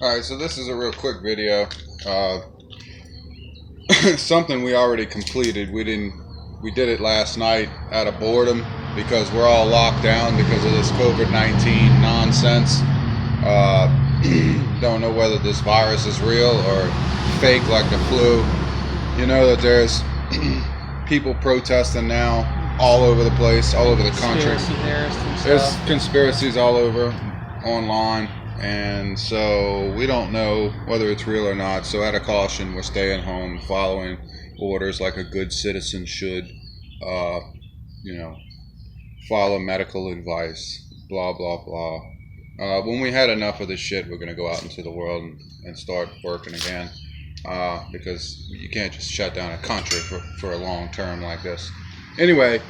Alright, so this is a real quick video. Something we already completed. We did it last night out of boredom because we're all locked down because of this COVID-19 nonsense. Don't know whether this virus is real or fake like the flu. You know that there's people protesting now all over the place, all over the country. There's conspiracies all over online. And so we don't know whether it's real or not. So out of caution, we're staying home, following orders like a good citizen should. Follow medical advice, blah, blah, blah. When we had enough of this shit, we're going to go out into the world and start working again. Because you can't just shut down a country for a long term like this. Anyway,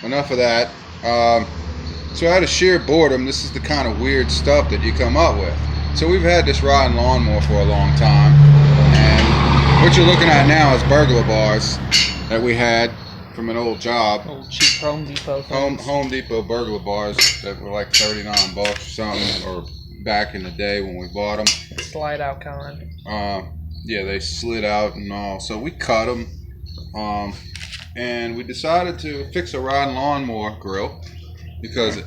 enough of that. So out of sheer boredom, this is the kind of weird stuff that you come up with. So we've had this riding lawnmower for a long time, and what you're looking at now is burglar bars that we had from an old job. Old cheap Home Depot. Home Depot burglar bars that were like 39 bucks or something, or back in the day when we bought them. Slide out kind. Yeah, they slid out and all. So we cut them, and we decided to fix a riding lawnmower grill. Because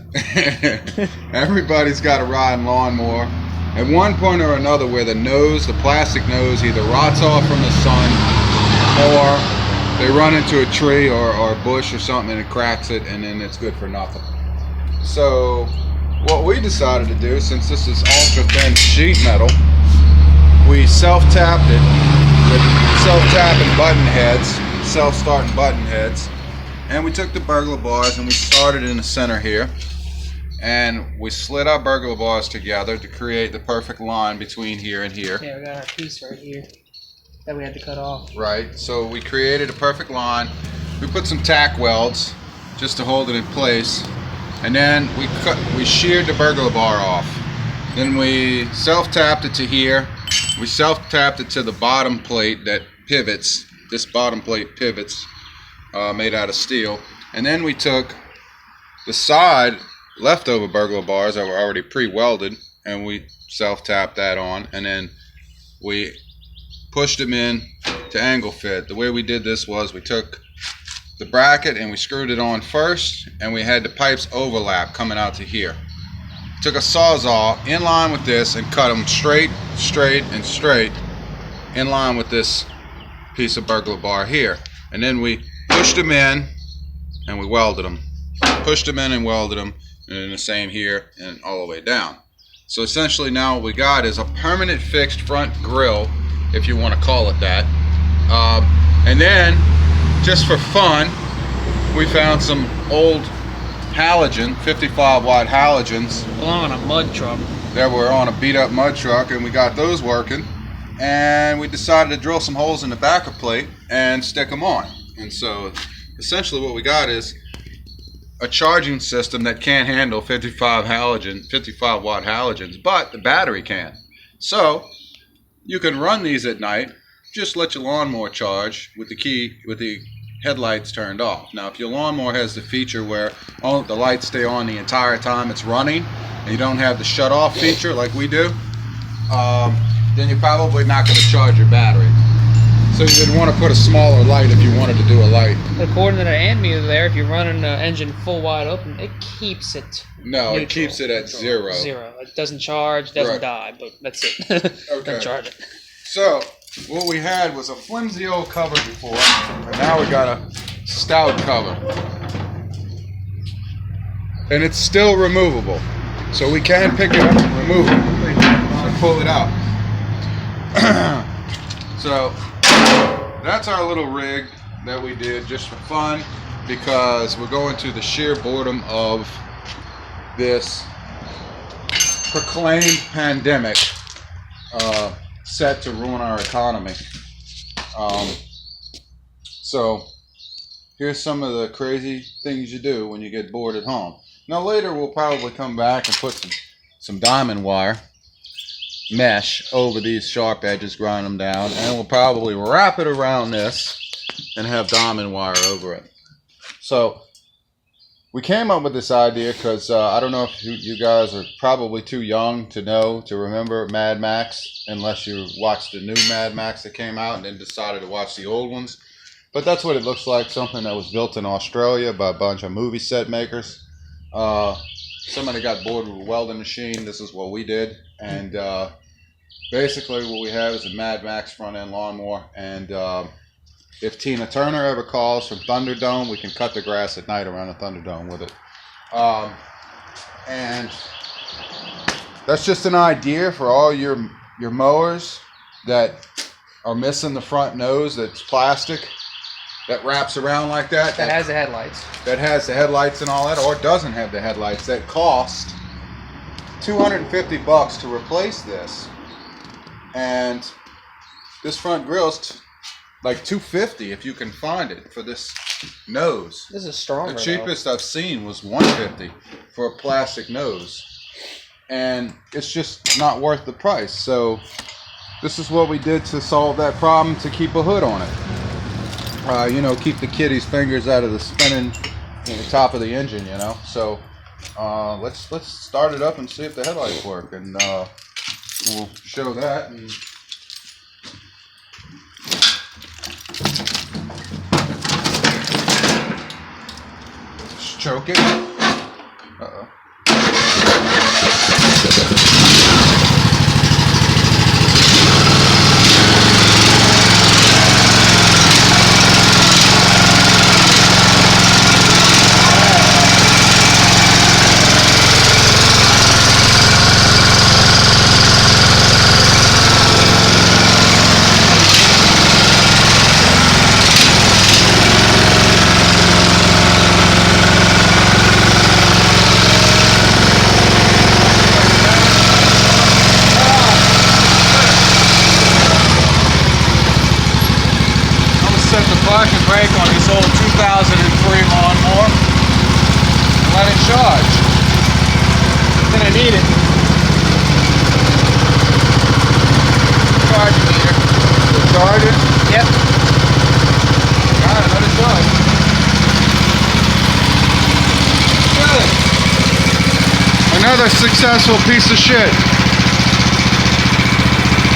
everybody's got a riding lawnmower at one point or another where the plastic nose either rots off from the sun, or they run into a tree or a bush or something and it cracks it, and then it's good for nothing. So what we decided to do, since this is ultra thin sheet metal, we self-tapped it with self-tapping button heads, self-starting button heads. And we took the burglar bars and we started in the center here, and we slid our burglar bars together to create the perfect line between here and here. Yeah, we got our piece right here that we had to cut off. Right, so we created a perfect line. We put some tack welds just to hold it in place, and then we sheared the burglar bar off. Then we self-tapped it to here. We self-tapped it to the bottom plate that pivots. This bottom plate pivots. Made out of steel, and then we took the side leftover burglar bars that were already pre-welded, and we self-tapped that on, and then we pushed them in to angle fit. The way we did this was we took the bracket and we screwed it on first, and we had the pipes overlap coming out to here. Took a sawzall in line with this and cut them straight, and straight in line with this piece of burglar bar here, and then we pushed them in and we welded them. Pushed them in and welded them, and then the same here and all the way down. So essentially now what we got is a permanent fixed front grill, if you want to call it that. And then, just for fun, we found some old halogen, 55 watt halogens. Belong on a mud truck. That were on a beat up mud truck, and we got those working. And we decided to drill some holes in the backer plate and stick them on. And so essentially what we got is a charging system that can't handle 55 watt halogens, but the battery can. So you can run these at night, just let your lawnmower charge with the headlights turned off. Now if your lawnmower has the feature where the lights stay on the entire time it's running, and you don't have the shut off feature like we do, then you're probably not going to charge your battery. So you'd want to put a smaller light if you wanted to do a light. According to the ammeter there, if you're running the engine full wide open, it keeps it No, neutral. It keeps it at zero. Zero. It doesn't charge, doesn't die, but that's it. Okay. Doesn't charge it. So what we had was a flimsy old cover before, and now we got a stout cover. And it's still removable. So we can pick it up and remove it and pull it out. So that's our little rig that we did just for fun, because we're going to the sheer boredom of this proclaimed pandemic set to ruin our economy. So here's some of the crazy things you do when you get bored at home. Now later we'll probably come back and put some diamond wire mesh over these sharp edges, grind them down, and we'll probably wrap it around this and have diamond wire over it. So we came up with this idea because I don't know if you guys are probably too young to remember Mad Max, unless you watched the new Mad Max that came out and then decided to watch the old ones. But that's what it looks like, something that was built in Australia by a bunch of movie set makers. Somebody got bored with a welding machine. This is what we did. And basically what we have is a Mad Max front end lawnmower. And if Tina Turner ever calls from Thunderdome, we can cut the grass at night around the Thunderdome with it. And that's just an idea for all your mowers that are missing the front nose that's plastic, that wraps around like that. That has the headlights. That has the headlights and all that, or doesn't have the headlights. That cost $250 to replace this. And this front grill's like $250 if you can find it for this nose. This is stronger. The cheapest I've seen was $150 for a plastic nose, and it's just not worth the price. So this is what we did to solve that problem, to keep a hood on it. You know, keep the kitty's fingers out of the spinning the top of the engine. You know, so let's start it up and see if the headlights work, and we'll show that. And choke it. Uh-oh. Park and brake on this old 2003 lawnmower and let it charge. Gonna need it. Charging meter. It's charging? Yep. Alright, let it charge. Good. Another successful piece of shit.